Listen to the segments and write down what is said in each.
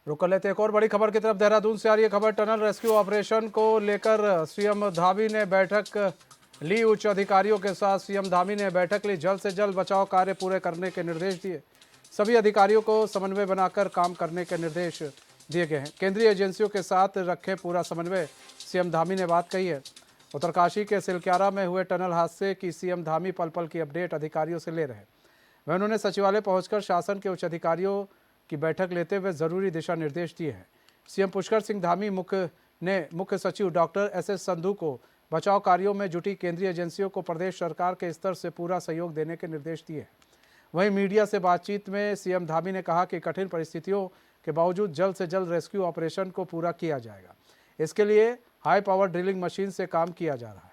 रुक कर लेते एक और बड़ी खबर की तरफ। देहरादून से आ रही है खबर। टनल रेस्क्यू ऑपरेशन को लेकर सीएम धामी ने बैठक ली। उच्च अधिकारियों के साथ सीएम धामी ने बैठक ली। जल्द से जल्द बचाव कार्य पूरे करने के निर्देश दिए। सभी अधिकारियों को समन्वय बनाकर काम करने के निर्देश दिए गए हैं। केंद्रीय एजेंसियों के साथ रखे पूरा समन्वय, सीएम धामी ने बात कही है। उत्तरकाशी के सिलक्यारा में हुए टनल हादसे की सीएम धामी पल पल की अपडेट अधिकारियों से ले रहे हैं। वह उन्होंने सचिवालय पहुंचकर शासन के उच्च अधिकारियों की बैठक लेते हुए जरूरी दिशा निर्देश दिए हैं। सीएम पुष्कर सिंह धामी ने मुख्य सचिव डॉक्टर एस संधू को बचाव कार्यों में जुटी केंद्रीय एजेंसियों को प्रदेश सरकार के स्तर से पूरा सहयोग देने के निर्देश दिए हैं। वहीं मीडिया से बातचीत में सीएम धामी ने कहा कि कठिन परिस्थितियों के बावजूद जल्द से जल्द रेस्क्यू ऑपरेशन को पूरा किया जाएगा। इसके लिए हाई पावर ड्रिलिंग मशीन से काम किया जा रहा है।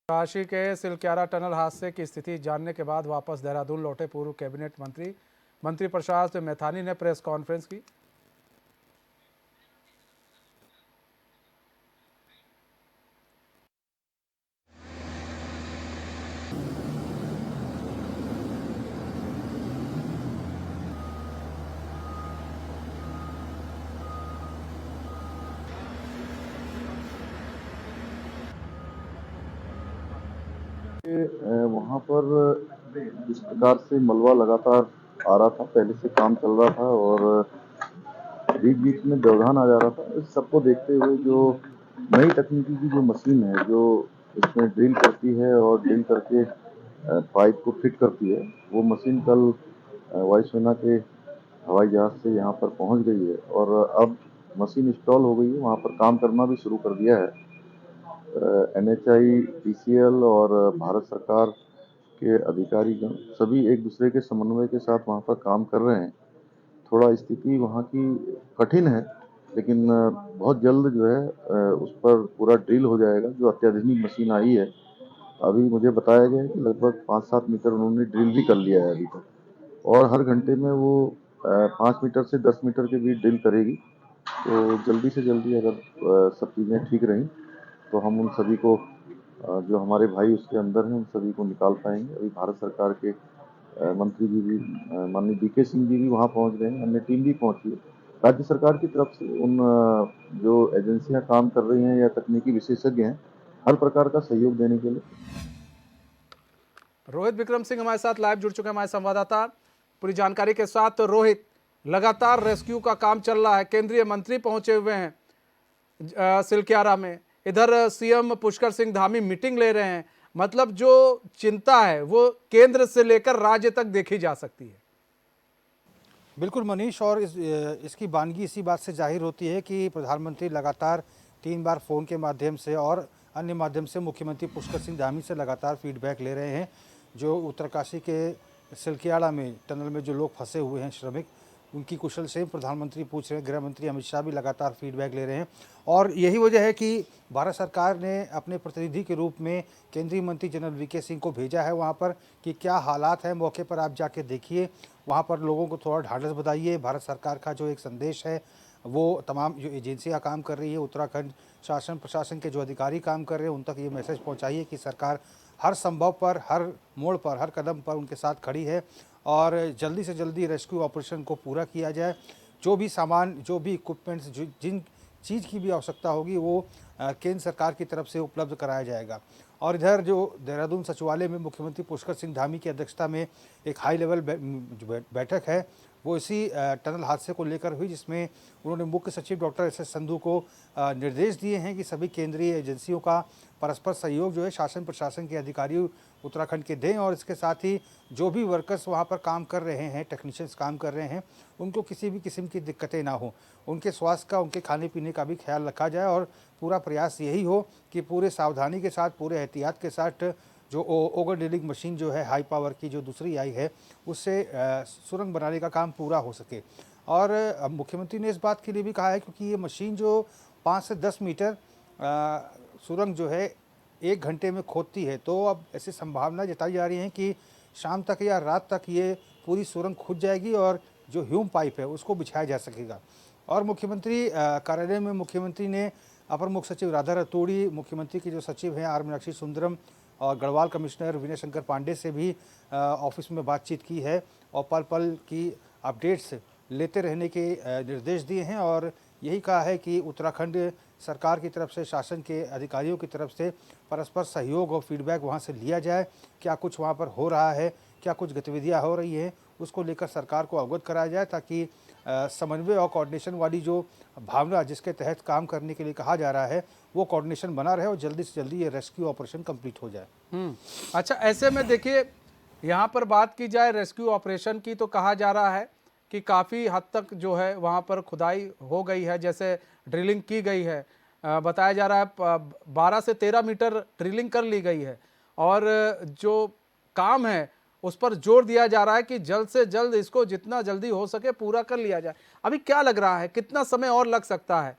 काशी के सिलक्यारा टनल हादसे की स्थिति जानने के बाद वापस देहरादून लौटे पूर्व कैबिनेट मंत्री प्रसाद मैथानी ने प्रेस कॉन्फ्रेंस की। वहाँ पर जिस प्रकार से मलबा लगातार आ रहा था, पहले से काम चल रहा था और बीच बीच में व्यवधान आ जा रहा था। इस सबको देखते हुए जो नई तकनीकी की जो मशीन है, जो इसमें ड्रिल करती है और ड्रिल करके पाइप को फिट करती है, वो मशीन कल वायुसेना के हवाई जहाज से यहाँ पर पहुँच गई है और अब मशीन इंस्टॉल हो गई है, वहाँ पर काम करना भी शुरू कर दिया है। NHI, TCL और भारत सरकार के अधिकारीगण सभी एक दूसरे के समन्वय के साथ वहाँ पर काम कर रहे हैं। थोड़ा स्थिति वहाँ की कठिन है, लेकिन बहुत जल्द जो है उस पर पूरा ड्रिल हो जाएगा। जो अत्याधुनिक मशीन आई है, अभी मुझे बताया गया है कि लगभग 5-7 मीटर उन्होंने ड्रिल भी कर लिया है अभी तक, और हर घंटे में वो 5 मीटर से 10 मीटर के बीच ड्रिल करेगी। तो जल्दी से जल्दी अगर सब चीज़ें ठीक रहीं तो हम उन सभी को जो हमारे भाई उसके अंदर हैं, उन सभी को निकाल पाएंगे। अभी भारत सरकार के मंत्री जी भी, माननीय DK सिंह जी भी वहाँ पहुँच गए हैं, अन्य टीम भी पहुँची है। राज्य सरकार की तरफ से उन जो एजेंसियां काम कर रही हैं या तकनीकी विशेषज्ञ हैं, हर प्रकार का सहयोग देने के लिए। रोहित विक्रम सिंह हमारे साथ लाइव जुड़ चुके हैं, हमारे संवाददाता पूरी जानकारी के साथ। तो रोहित, लगातार रेस्क्यू का काम चल रहा है, केंद्रीय मंत्री पहुंचे हुए हैं सिलक्यारा में, इधर सीएम पुष्कर सिंह धामी मीटिंग ले रहे हैं। मतलब जो चिंता है वो केंद्र से लेकर राज्य तक देखी जा सकती है। बिल्कुल मनीष, और इसकी वानगी इसी बात से जाहिर होती है कि प्रधानमंत्री लगातार 3 बार फ़ोन के माध्यम से और अन्य माध्यम से मुख्यमंत्री पुष्कर सिंह धामी से लगातार फीडबैक ले रहे हैं। जो उत्तरकाशी के सिलक्यारा में टनल में जो लोग फंसे हुए हैं श्रमिक, उनकी कुशल से प्रधानमंत्री पूछ रहे हैं। गृह मंत्री अमित शाह भी लगातार फीडबैक ले रहे हैं और यही वजह है कि भारत सरकार ने अपने प्रतिनिधि के रूप में केंद्रीय मंत्री जनरल VK सिंह को भेजा है वहाँ पर कि क्या हालात हैं, मौके पर आप जाके देखिए, वहाँ पर लोगों को थोड़ा ढाढ़स बधाइए। भारत सरकार का जो एक संदेश है वो तमाम जो एजेंसियां काम कर रही है, उत्तराखंड शासन प्रशासन के जो अधिकारी काम कर रहे हैं, उन तक ये मैसेज पहुंचाइए कि सरकार हर संभव पर, हर मोड़ पर, हर कदम पर उनके साथ खड़ी है और जल्दी से जल्दी रेस्क्यू ऑपरेशन को पूरा किया जाए। जो भी सामान, जो भी इक्विपमेंट्स, जिन चीज़ की भी आवश्यकता होगी वो केंद्र सरकार की तरफ से उपलब्ध कराया जाएगा। और इधर जो देहरादून सचिवालय में मुख्यमंत्री पुष्कर सिंह धामी की अध्यक्षता में एक हाई लेवल बैठक है, वो इसी टनल हादसे को लेकर हुई, जिसमें उन्होंने मुख्य सचिव डॉक्टर SS संधू को निर्देश दिए हैं कि सभी केंद्रीय एजेंसियों का परस्पर सहयोग जो है शासन प्रशासन के अधिकारी उत्तराखंड के दें और इसके साथ ही जो भी वर्कर्स वहाँ पर काम कर रहे हैं, टेक्नीशियंस काम कर रहे हैं, उनको किसी भी किस्म की दिक्कतें ना हो, उनके स्वास्थ्य का, उनके खाने पीने का भी ख्याल रखा जाए और पूरा प्रयास यही हो कि पूरे सावधानी के साथ, पूरे एहतियात के साथ जो ओवर ड्रिलिंग मशीन जो है हाई पावर की जो दूसरी आई है, उससे सुरंग बनाने का काम पूरा हो सके। और मुख्यमंत्री ने इस बात के लिए भी कहा है क्योंकि ये मशीन जो 5 से 10 मीटर सुरंग जो है 1 घंटे में खोदती है, तो अब ऐसी संभावना जताई जा रही है कि शाम तक या रात तक ये पूरी सुरंग खुद जाएगी और जो ह्यूम पाइप है उसको बिछाया जा सकेगा। और मुख्यमंत्री कार्यालय में मुख्यमंत्री ने अपर मुख्य सचिव राधा रतूड़ी, मुख्यमंत्री के जो सचिव हैं आर मीनाक्षी सुंदरम और गढ़वाल कमिश्नर विनय शंकर पांडे से भी ऑफिस में बातचीत की है और पल पल की अपडेट्स लेते रहने के निर्देश दिए हैं और यही कहा है कि उत्तराखंड सरकार की तरफ से, शासन के अधिकारियों की तरफ से परस्पर सहयोग और फीडबैक वहां से लिया जाए। क्या कुछ वहां पर हो रहा है, क्या कुछ गतिविधियां हो रही हैं, उसको लेकर सरकार को अवगत कराया जाए ताकि समन्वय और कोऑर्डिनेशन वाली जो भावना जिसके तहत काम करने के लिए कहा जा रहा है वो कोऑर्डिनेशन बना रहे और जल्दी से जल्दी ये रेस्क्यू ऑपरेशन कंप्लीट हो जाए। अच्छा, ऐसे में देखिए यहाँ पर बात की जाए रेस्क्यू ऑपरेशन की तो कहा जा रहा है कि काफ़ी हद तक जो है वहाँ पर खुदाई हो गई है, जैसे ड्रिलिंग की गई है। बताया जा रहा है 12 से 13 मीटर ड्रिलिंग कर ली गई है और जो काम है उस पर जोर दिया जा रहा है कि जल्द से जल्द इसको जितना जल्दी हो सके पूरा कर लिया जाए। अभी क्या लग रहा है, कितना समय और लग सकता है?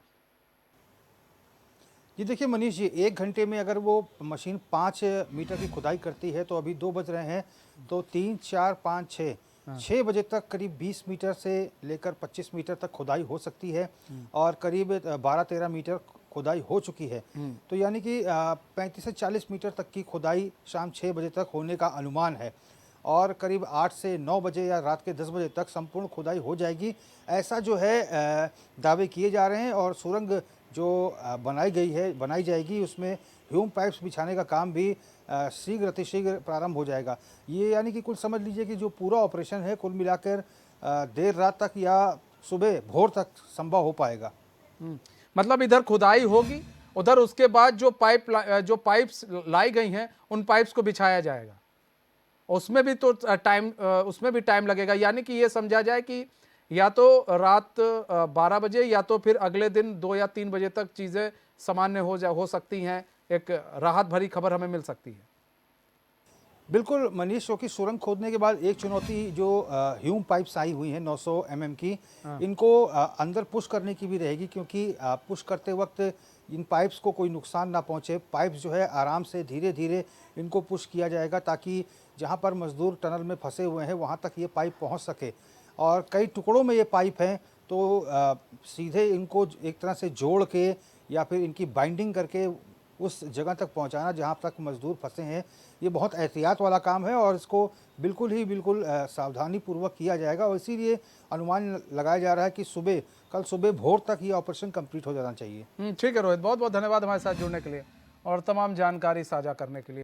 ये देखिए मनीष जी, 1 घंटे में अगर वो मशीन 5 मीटर की खुदाई करती है तो अभी 2 बज रहे हैं, तो 3, 4, 5, 6 बजे तक करीब 20 मीटर से लेकर 25 मीटर तक खुदाई हो सकती है और करीब 12-13 मीटर खुदाई हो चुकी है। तो यानी कि 35 से 40 मीटर तक की खुदाई शाम 6 बजे तक होने का अनुमान है और करीब 8 से 9 बजे या रात के 10 बजे तक संपूर्ण खुदाई हो जाएगी, ऐसा जो है दावे किए जा रहे हैं। और सुरंग जो बनाई जाएगी उसमें ह्यूम पाइप्स बिछाने का काम भी शीघ्र अतिशीघ्र प्रारंभ हो जाएगा। ये यानी कि कुल समझ लीजिए कि जो पूरा ऑपरेशन है कुल मिलाकर देर रात तक या सुबह भोर तक संभव हो पाएगा। मतलब इधर खुदाई होगी, उधर उसके बाद जो पाइप्स लाई गई हैं उन पाइप्स को बिछाया जाएगा, उसमें भी टाइम लगेगा। यानी कि ये समझा जाए कि या तो रात 12 बजे या तो फिर अगले दिन 2 या 3 बजे तक चीज़ें सामान्य हो सकती हैं, एक राहत भरी खबर हमें मिल सकती है। बिल्कुल मनीष, क्योंकि सुरंग खोदने के बाद एक चुनौती जो ह्यूम पाइप्स आई हुई हैं 900 की, इनको अंदर पुश करने की भी रहेगी, क्योंकि पुश करते वक्त इन पाइप्स को कोई नुकसान ना पहुंचे। पाइप्स जो है आराम से धीरे धीरे इनको पुश किया जाएगा ताकि जहां पर मजदूर टनल में फंसे हुए हैं वहां तक ये पाइप पहुंच सके। और कई टुकड़ों में ये पाइप हैं तो सीधे इनको एक तरह से जोड़ के या फिर इनकी बाइंडिंग करके उस जगह तक पहुंचाना जहां तक मजदूर फंसे हैं, ये बहुत एहतियात वाला काम है और इसको बिल्कुल सावधानी पूर्वक किया जाएगा। और इसीलिए अनुमान लगाया जा रहा है कि कल सुबह भोर तक ये ऑपरेशन कंप्लीट हो जाना चाहिए। ठीक है रोहित, बहुत बहुत धन्यवाद हमारे साथ जुड़ने के लिए और तमाम जानकारी साझा करने के लिए।